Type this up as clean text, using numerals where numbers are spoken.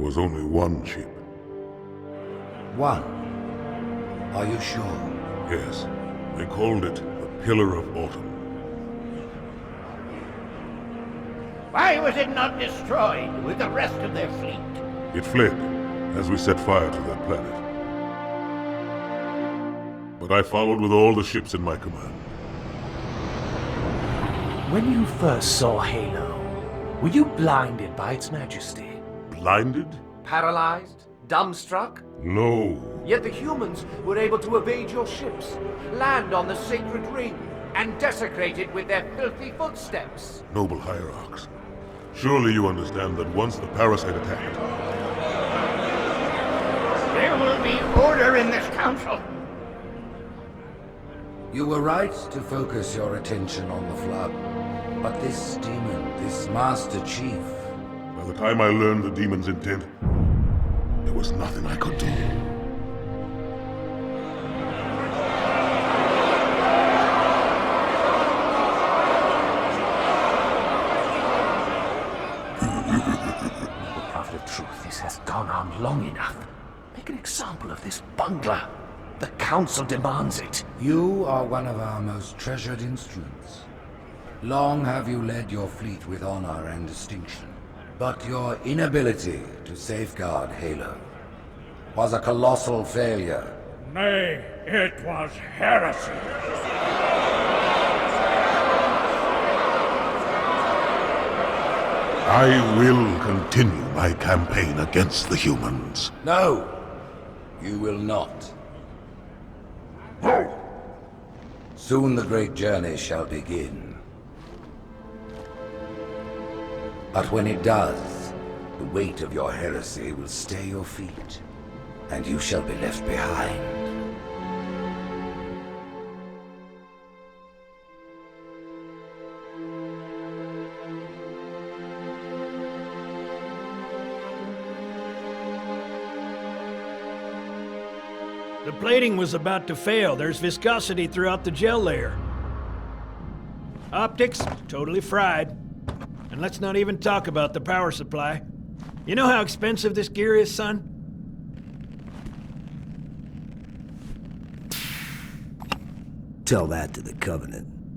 There was only one ship. One? Are you sure? Yes. They called it the Pillar of Autumn. Why was it not destroyed with the rest of their fleet? It fled as we set fire to that planet. But I followed with all the ships in my command. When you first saw Halo, were you blinded by its majesty? Blinded? Paralyzed? Dumbstruck? No. Yet the humans were able to evade your ships, land on the sacred ring, and desecrate it with their filthy footsteps. Noble hierarchs. Surely you understand that once the parasite attacked... There will be order in this council. You were right to focus your attention on the Flood. But this demon, this Master Chief... By the time I learned the demon's intent, there was nothing I could do. Prophet of truth, this has gone on long enough. Make an example of this bungler. The Council demands it. You are one of our most treasured instruments. Long have you led your fleet with honor and distinction. But your inability to safeguard Halo was a colossal failure. Nay, it was heresy. I will continue my campaign against the humans. No, you will not. Soon the great journey shall begin. But when it does, the weight of your heresy will stay your feet, and you shall be left behind. The plating was about to fail. There's viscosity throughout the gel layer. Optics, totally fried. And let's not even talk about the power supply. You know how expensive this gear is, son? Tell that to the Covenant.